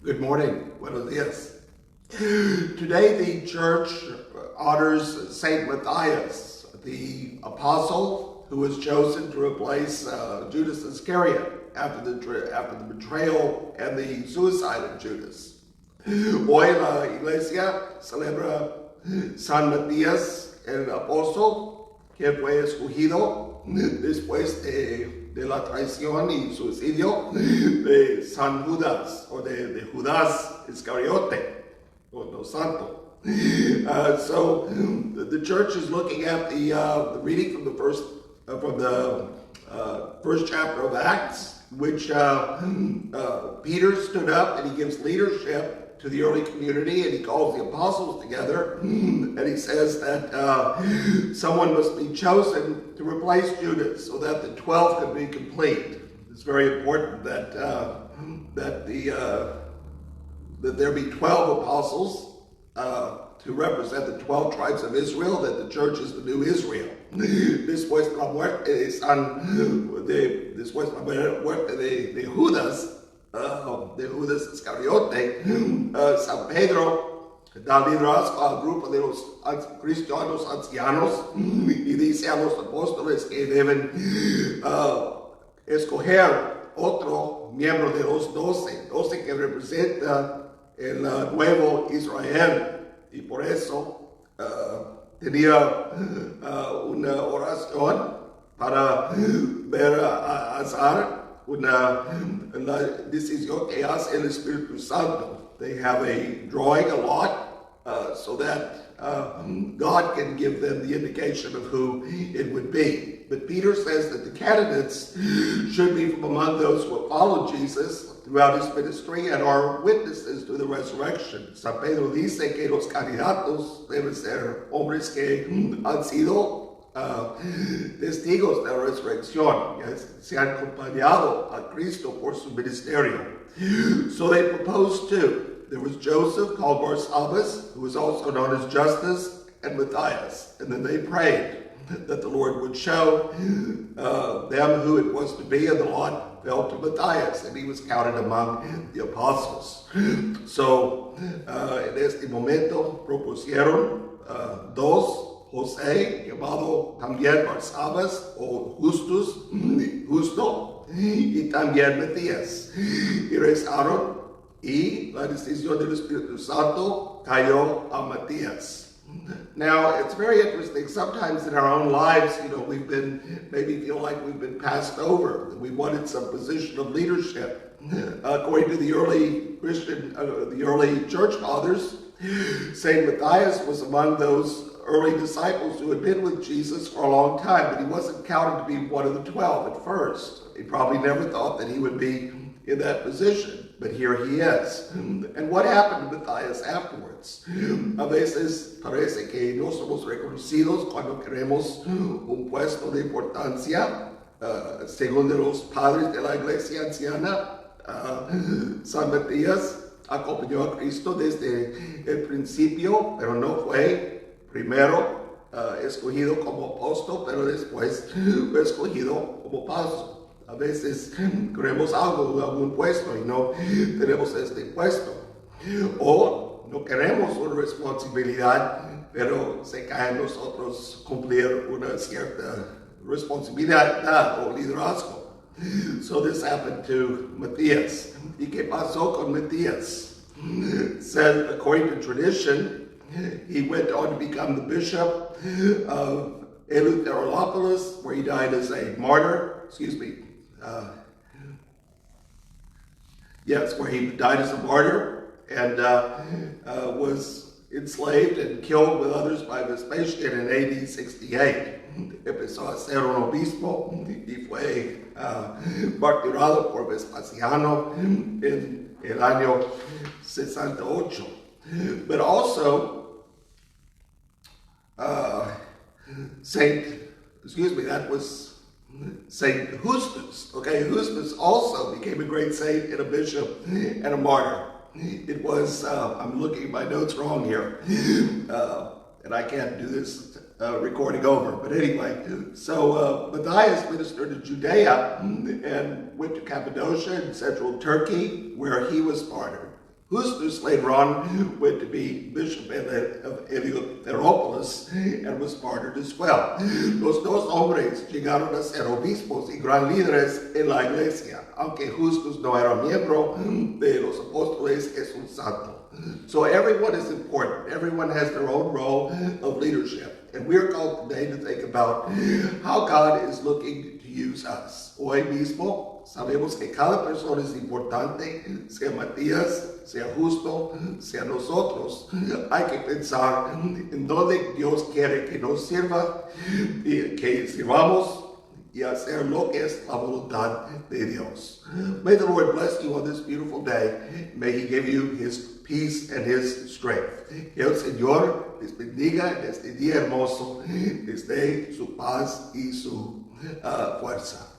Good morning. Buenos dias. Today the church honors Saint Matthias, the apostle who was chosen to replace Judas Iscariot after the betrayal and the suicide of Judas. Hoy la iglesia celebra San Matías, el apóstol que fue escogido después de la traición y suicidio de San Judas, o de Judas Iscariote, o no santo. So the church is looking at the reading from the first chapter of Acts, which Peter stood up and he gives leadership to the early community, and he calls the apostles together, and he says that someone must be chosen to replace Judas so that the 12 could be complete. It's very important that there be 12 apostles to represent the 12 tribes of Israel, that the church is the new Israel. Después de la muerte de Judas, de Judas Iscariote, San Pedro da liderazgo al grupo de los cristianos ancianos y dice a los apóstoles que deben escoger otro miembro de los 12 que representa el nuevo Israel, y por eso tenía una oración para ver a azar una decisión que hace el Espíritu Santo. They have a drawing a lot so that God can give them the indication of who it would be. But Peter says that the candidates should be from among those who have followed Jesus throughout his ministry and are witnesses to the resurrection. San Pedro dice que los candidatos deben ser hombres que han sido testigos de la resurrección, se han acompañado a Cristo por su ministerio. So they proposed two. There was Joseph, called Barsabbas, who was also known as Justus, and Matthias. And then they prayed that the Lord would show them who it was to be, and the lot fell to Matthias, and he was counted among the apostles. So en este momento propusieron dos, José, llamado también Barsabbas o Justo, y también Matías. Y rezaron, y la decisión del Espíritu Santo cayó a Matías. Now, it's very interesting. Sometimes in our own lives, maybe feel like we've been passed over, that we wanted some position of leadership. According to the early the early church fathers, Saint Matthias was among those early disciples who had been with Jesus for a long time, but he wasn't counted to be one of the 12 at first. He probably never thought that he would be in that position, but here he is. And what happened to Matthias afterwards? A veces parece que no somos reconocidos cuando queremos un puesto de importancia, según de los padres de la iglesia anciana. San Matías acompañó a Cristo desde el principio, pero no fue primero escogido como apóstol, pero después fue escogido como apóstol. A veces queremos algún puesto y no tenemos este puesto. O no queremos una responsabilidad, pero se cae en nosotros cumplir una cierta responsabilidad o liderazgo. So this happened to Matthias. ¿Y qué pasó con Matthias? Said, according to tradition, he went on to become the bishop of Eleutheropolis, where he died as a martyr. Where he died as a martyr and was enslaved and killed with others by Vespasian in AD 68. Empezó a ser un obispo y fue martirado por Vespasiano en el año 68. But also, that was Saint Justus. Okay, Justus also became a great saint and a bishop and a martyr. It was, I'm looking at my notes wrong here, and I can't do this recording over, but anyway, so Matthias ministered in Judea and went to Cappadocia in central Turkey, where he was martyred. Justus later on went to be bishop of Heliopolis and was martyred as well. Los dos hombres llegaron a ser obispos y gran líderes en la iglesia. Aunque Justus no era miembro de los apóstoles, es un santo. So everyone is important. Everyone has their own role of leadership. And we're called today to think about how God is looking to use us. Hoy mismo sabemos que cada persona es importante, sea Matthias, sea Justo, sea nosotros. Hay que pensar en dónde Dios quiere que nos sirva, y que sirvamos y hacer lo que es la voluntad de Dios. May the Lord bless you on this beautiful day. May He give you His peace and His strength. Que el Señor les bendiga en este día hermoso, les dé su paz y su fuerza.